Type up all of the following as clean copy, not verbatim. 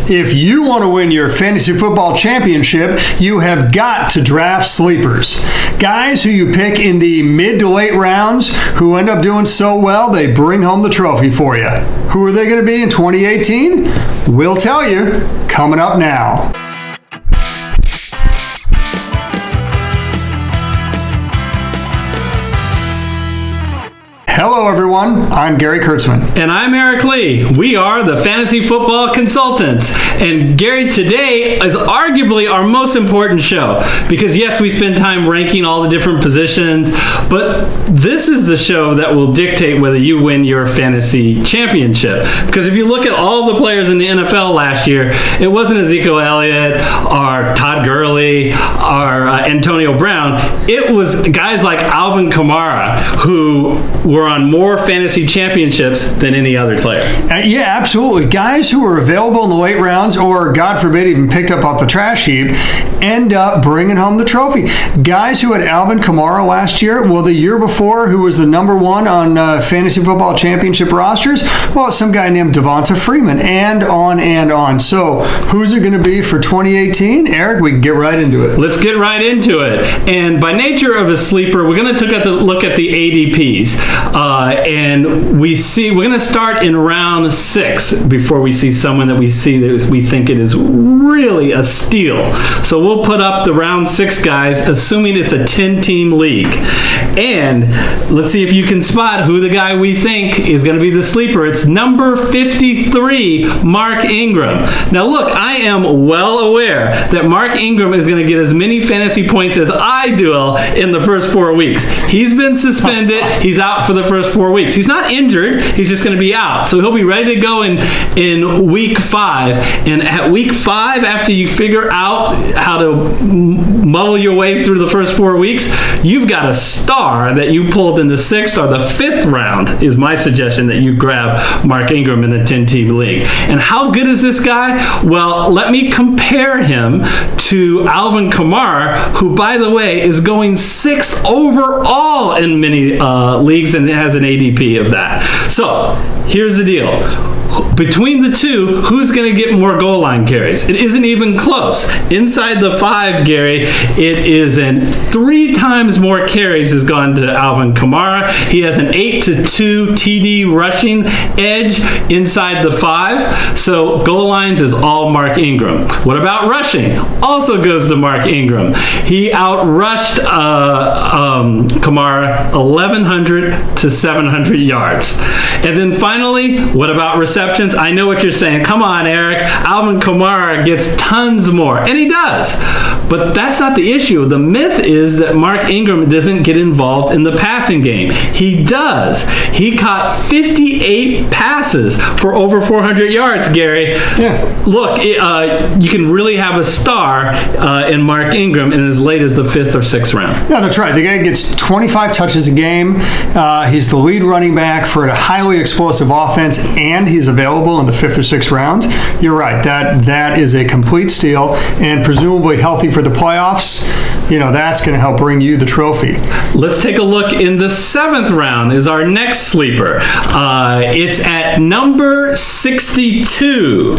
If you want to win your fantasy football championship, you have got to draft sleepers. Guys who you pick in the mid to late rounds who end up doing so well, they bring home the trophy for you. Who are they going to be in 2018? We'll tell you, coming up now. Hello, everyone. I'm Gary Kurtzman. And I'm Eric Lee. We are the Fantasy Football Consultants. And Gary, today is arguably our most important show because, yes, we spend time ranking all the different positions, but this is the show that will dictate whether you win your fantasy championship. Because if you look at all the players in the NFL last year, it wasn't Ezekiel Elliott or Todd Gurley or Antonio Brown. It was guys like Alvin Kamara who were on more fantasy championships than any other player. Yeah, absolutely. Guys who are available in the late rounds or, God forbid, even picked up off the trash heap end up bringing home the trophy. Guys who had Alvin Kamara last year, well, the year before, who was the number one on fantasy football championship rosters, well, some guy named Devonta Freeman, and on and on. So who's it going to be for 2018? Eric, we can get right into it. Let's get right into it. And by nature of a sleeper, we're going to take a look at the ADPs. And we're going to start in round 6 before we see someone that we think it is really a steal. So we'll put up the round 6 guys, assuming it's a 10-team league. And let's see if you can spot who the guy we think is going to be the sleeper. It's number 53, Mark Ingram. Now look, I am well aware that Mark Ingram is going to get as many fantasy points as I do in the first 4 weeks. He's been suspended. He's out for the first 4 weeks. He's not injured. He's just going to be out. So he'll be ready to go in week 5. And at week 5, after you figure out how to muddle your way through the first 4 weeks, you've got a star that you pulled in the 6th or the 5th round is my suggestion that you grab Mark Ingram in a 10-team league. And how good is this guy? Well, let me compare him to Alvin Kamara, who, by the way, is going 6th overall in many leagues and has an ADP of that. So here's the deal. Between the two, who's going to get more goal line carries? It isn't even close. Inside the 5, Gary, it is 3 times more carries has gone to Alvin Kamara. He has an 8-2 TD rushing edge inside the 5. So goal lines is all Mark Ingram. What about rushing? Also goes to Mark Ingram. He outrushed Kamara 1,100 to 700 yards. And then finally, what about receptions? I know what you're saying. Come on, Eric. Alvin Kamara gets tons more. And he does. But that's not the issue. The myth is that Mark Ingram doesn't get involved in the passing game. He does. He caught 58 passes for over 400 yards, Gary. Yeah. Look, you can really have a star in Mark Ingram in as late as the 5th or 6th round. Yeah, that's right. The guy gets 25 touches a game. He's the lead running back for a highly explosive offense, and he's available in the 5th or 6th round. You're right. That is a complete steal, and presumably healthy for the playoffs. You know, that's going to help bring you the trophy. Let's take a look in the 7th round is our next sleeper. It's at number 62,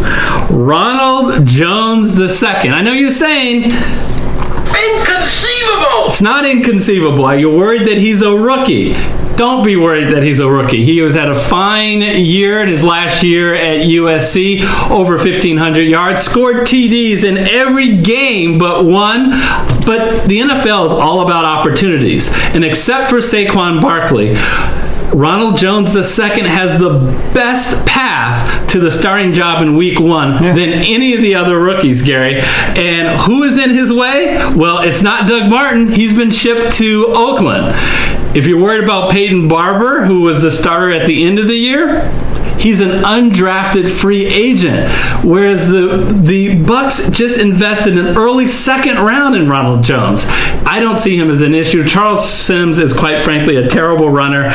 Ronald Jones II. I know you're saying, inconceivable! It's not inconceivable. Are you worried that he's a rookie? Don't be worried that he's a rookie. He was at a fine year in his last year at USC, over 1,500 yards, scored TDs in every game but one. But the NFL is all about opportunities. And except for Saquon Barkley, Ronald Jones II has the best path to the starting job in week 1 than any of the other rookies, Gary. And who is in his way? Well, it's not Doug Martin. He's been shipped to Oakland. If you're worried about Peyton Barber, who was the starter at the end of the year, he's an undrafted free agent, whereas the Bucks just invested an early 2nd round in Ronald Jones. I don't see him as an issue. Charles Sims is, quite frankly, a terrible runner.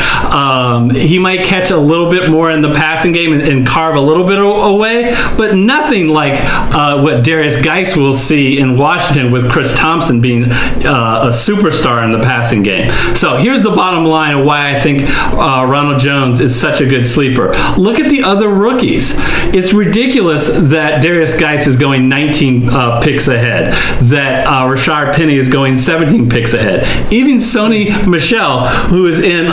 He might catch a little bit more in the passing game and carve a little bit away, but nothing like what Darius Geis will see in Washington with Chris Thompson being a superstar in the passing game. So here's the bottom line of why I think Ronald Jones is such a good sleeper. look at the other rookies. It's ridiculous that Darius Geis is going 19 picks ahead, that Rashard Penny is going 17 picks ahead. Even Sony Michel, who is in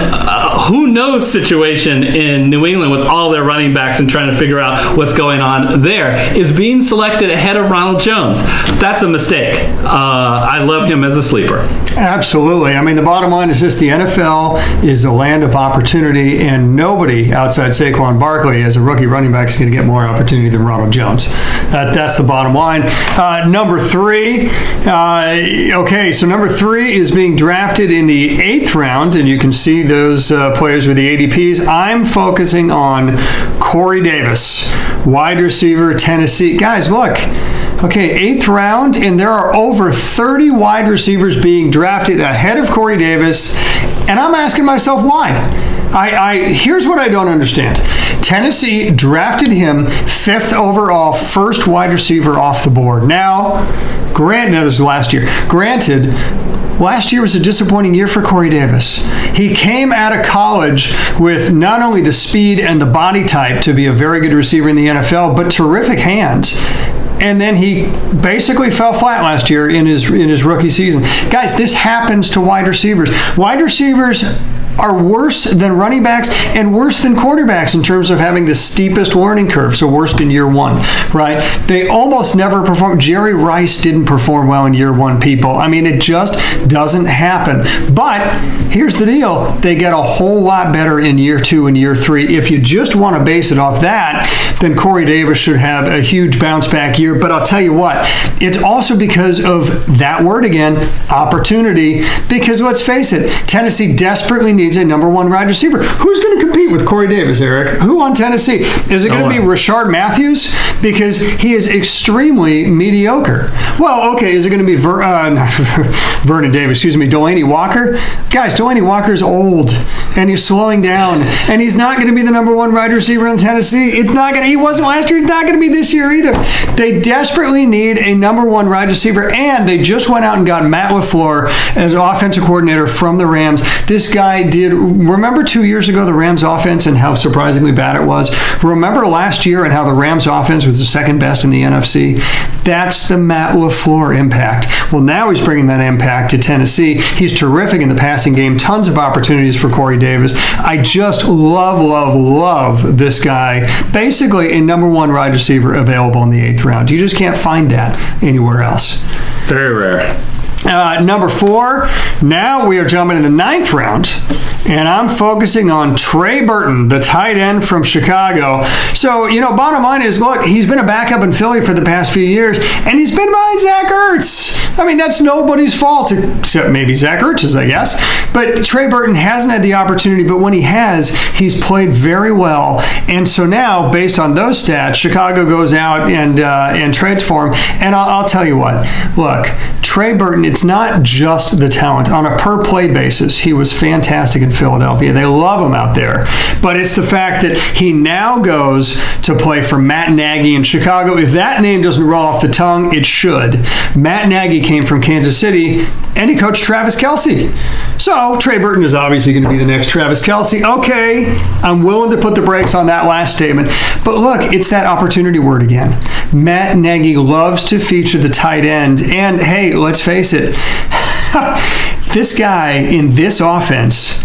who knows situation in New England with all their running backs and trying to figure out what's going on there, is being selected ahead of Ronald Jones. That's a mistake. I love him as a sleeper. Absolutely. I mean, the bottom line is this: the NFL is a land of opportunity, and nobody outside Saquon Barkley as a rookie running back is going to get more opportunity than Ronald Jones. That's the bottom line. Number three. Okay, so number three is being drafted in the 8th round, and you can see those players with the ADPs. I'm focusing on Corey Davis, wide receiver, Tennessee. Guys, look. Okay, 8th round, and there are over 30 wide receivers being drafted ahead of Corey Davis, and I'm asking myself why. Here's what I don't understand. Tennessee drafted him 5th overall, first wide receiver off the board. Now, this was last year. Granted, last year was a disappointing year for Corey Davis. He came out of college with not only the speed and the body type to be a very good receiver in the NFL, but terrific hands. And then he basically fell flat last year in his rookie season. Guys, this happens to wide receivers. Wide receivers are worse than running backs and worse than quarterbacks in terms of having the steepest learning curve, so worst in year one, right? They almost never perform. Jerry Rice didn't perform well in year one, people. I mean, it just doesn't happen. But here's the deal. They get a whole lot better in year 2 and year 3. If you just want to base it off that, then Corey Davis should have a huge bounce back year. But I'll tell you what, it's also because of that word again, opportunity, because let's face it, Tennessee desperately needs a number 1 wide receiver. Who's going to compete with Corey Davis, Eric? Who on Tennessee? Is it going to be Rashard Matthews? Because he is extremely mediocre. Well, okay, is it going to be Vernon Davis, Delaney Walker? Guys, Delaney Walker is old, and he's slowing down, and he's not going to be the number 1 wide receiver in Tennessee. He wasn't last year. He's not going to be this year either. They desperately need a number 1 wide receiver, and they just went out and got Matt LaFleur as offensive coordinator from the Rams. This guy remember 2 years ago the Rams offense and how surprisingly bad it was? Remember last year and how the Rams offense was the second best in the NFC? That's the Matt LaFleur impact. Well, now he's bringing that impact to Tennessee. He's terrific in the passing game. Tons of opportunities for Corey Davis. I just love this guy. Basically a number 1 wide receiver available in the 8th round. You just can't find that anywhere else. Very rare. Number 4, now we are jumping in the 9th round, and I'm focusing on Trey Burton, the tight end from Chicago. So, bottom line is, look, he's been a backup in Philly for the past few years, and he's been behind Zach Ertz. I mean, that's nobody's fault, except maybe Zach Ertz's, I guess. But Trey Burton hasn't had the opportunity, but when he has, he's played very well. And so now, based on those stats, Chicago goes out and trades for him. And I'll tell you what, look, Trey Burton, it's not just the talent. On a per-play basis, he was fantastic in Philadelphia. They love him out there. But it's the fact that he now goes to play for Matt Nagy in Chicago. If that name doesn't roll off the tongue, it should. Matt Nagy came from Kansas City, and he coached Travis Kelce. So Trey Burton is obviously going to be the next Travis Kelce. Okay, I'm willing to put the brakes on that last statement. But look, it's that opportunity word again. Matt Nagy loves to feature the tight end. And hey, let's face it, this guy in this offense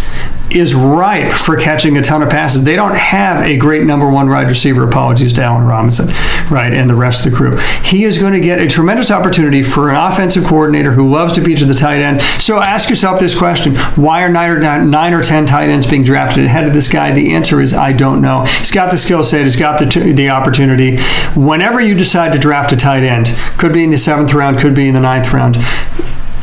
is ripe for catching a ton of passes. They don't have a great number 1 wide receiver, apologies to Allen Robinson, right, and the rest of the crew. He is going to get a tremendous opportunity for an offensive coordinator who loves to feature the tight end. So ask yourself this question: why are 9 or 10 tight ends being drafted ahead of this guy? The answer is I don't know. He's got the skill set. He's got the opportunity. Whenever you decide to draft a tight end, could be in the 7th round, could be in the 9th round,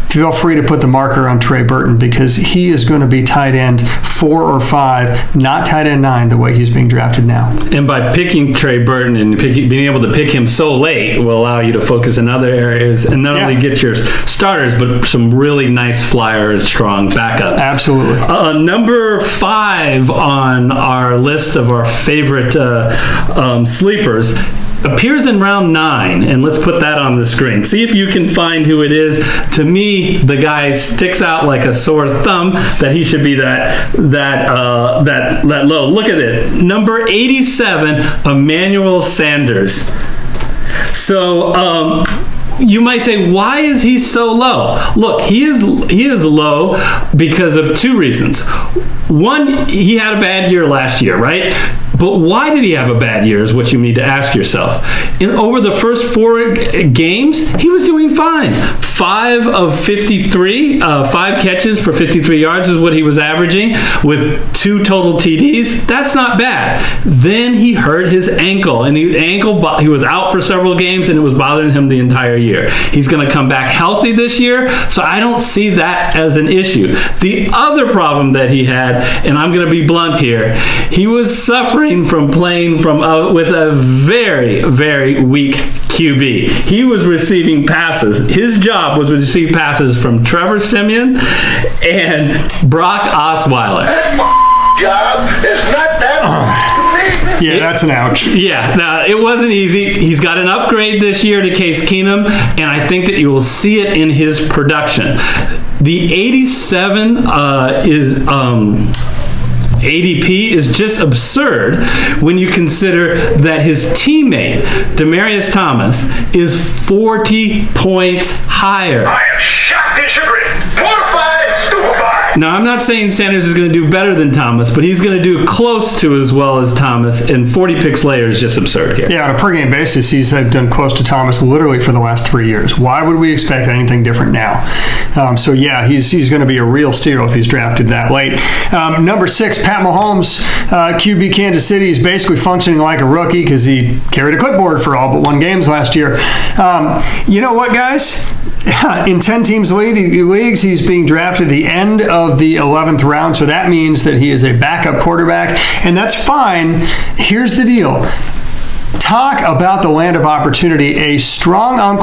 feel free to put the marker on Trey Burton, because he is going to be tight end 4 or 5, not tight end 9, the way he's being drafted now. And by picking Trey Burton and being able to pick him so late will allow you to focus in other areas and not only get your starters, but some really nice flyer, strong backups. Absolutely. Number 5 on our list of our favorite sleepers appears in round 9, and let's put that on the screen. See if you can find who it is. To me, the guy sticks out like a sore thumb that he should be that low. Look at it. Number 87, Emmanuel Sanders. So, you might say, why is he so low? Look, he is low because of 2 reasons. One, he had a bad year last year, right? But why did he have a bad year is what you need to ask yourself. Over the first 4 games, he was doing fine. 5 of 53, 5 catches for 53 yards is what he was averaging with 2 total TDs. That's not bad. Then he hurt his ankle, and he was out for several games, and it was bothering him the entire year. He's going to come back healthy this year, so I don't see that as an issue. The other problem that he had, and I'm going to be blunt here, he was suffering from playing with a very, very weak QB. He was receiving passes. His job was to receive passes from Trevor Siemian and Brock Osweiler. That job is not that Yeah, that's an ouch. Yeah, now it wasn't easy. He's got an upgrade this year to Case Keenum, and I think that you will see it in his production. The 87 ADP is just absurd when you consider that his teammate, Demaryius Thomas, is 40 points higher. I am shocked and chagrined, mortified, stupefied. Now, I'm not saying Sanders is going to do better than Thomas, but he's going to do close to as well as Thomas, and 40 picks later is just absurd here. Yeah, on a per-game basis, he's done close to Thomas literally for the last 3 years. Why would we expect anything different now? So, yeah, he's going to be a real steal if he's drafted that late. Number 6, Pat Mahomes, QB Kansas City, is basically functioning like a rookie because he carried a clipboard for all but 1 games last year. You know what, guys? In 10 teams leagues, he's being drafted the end of the 11th round, so that means that he is a backup quarterback, and that's fine. Here's the deal. Talk about the land of opportunity, a strong arm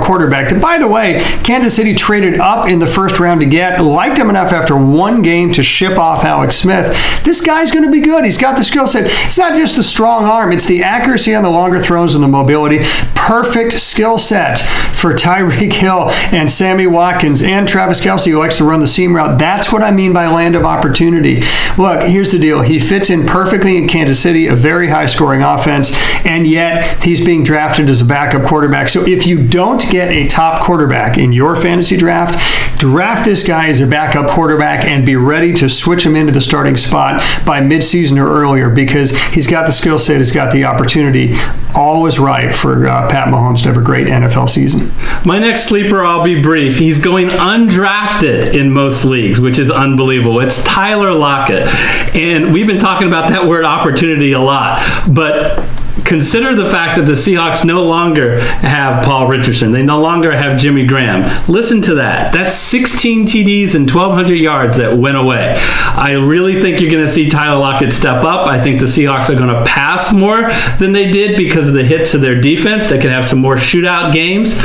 quarterback that, by the way, Kansas City traded up in the first round to get, liked him enough after 1 game to ship off Alex Smith. This guy's going to be good. He's got the skill set. It's not just the strong arm. It's the accuracy on the longer throws and the mobility. Perfect skill set for Tyreek Hill and Sammy Watkins and Travis Kelce, who likes to run the seam route. That's what I mean by land of opportunity. Look, here's the deal. He fits in perfectly in Kansas City, a very high-scoring offense, and yet he's being drafted as a backup quarterback. So if you don't get a top quarterback in your fantasy draft, draft this guy as a backup quarterback and be ready to switch him into the starting spot by midseason or earlier, because he's got the skill set, he's got the opportunity. All is right for Pat Mahomes to have a great NFL season. My next sleeper, I'll be brief. He's going undrafted in most leagues, which is unbelievable. It's Tyler Lockett. And we've been talking about that word opportunity a lot. But consider the fact that the Seahawks no longer have Paul Richardson. They no longer have Jimmy Graham. Listen to that. That's 16 TDs and 1,200 yards that went away. I really think you're going to see Tyler Lockett step up. I think the Seahawks are going to pass more than they did because of the hits to their defense. They could have some more shootout games.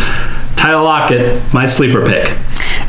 Tyler Lockett, my sleeper pick.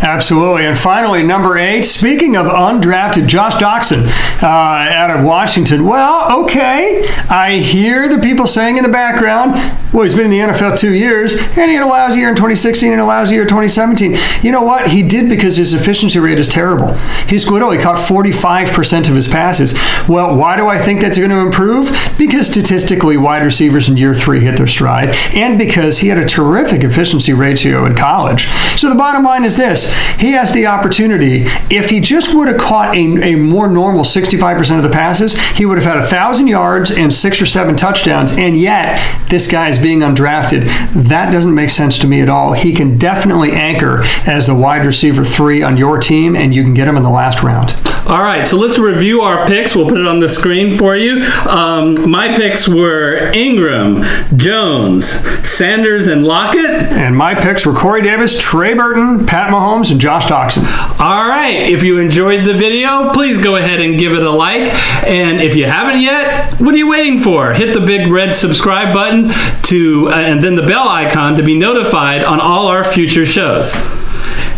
Absolutely. And finally, number 8, speaking of undrafted, Josh Doxson out of Washington. Well, okay, I hear the people saying in the background, well, he's been in the NFL 2 years, and he had a lousy year in 2016 and a lousy year in 2017. You know what? He did because his efficiency rate is terrible. He's literally caught 45% of his passes. Well, why do I think that's going to improve? Because statistically, wide receivers in year 3 hit their stride, and because he had a terrific efficiency ratio in college. So the bottom line is this. He has the opportunity, if he just would have caught a more normal 65% of the passes, he would have had 1,000 yards and 6 or 7 touchdowns, and yet this guy's being undrafted. That doesn't make sense to me at all. He can definitely anchor as the wide receiver 3 on your team, and you can get him in the last round. All right, so let's review our picks. We'll put it on the screen for you. My picks were Ingram, Jones, Sanders, and Lockett. And my picks were Corey Davis, Trey Burton, Pat Mahomes, and Josh Doxson. All right, if you enjoyed the video, please go ahead and give it a like. And if you haven't yet, what are you waiting for? Hit the big red subscribe button and then the bell icon to be notified on all our future shows.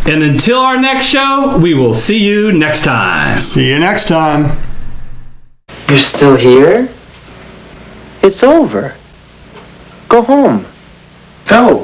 And until our next show, we will see you next time. See you next time. You're still here? It's over. Go home. Go.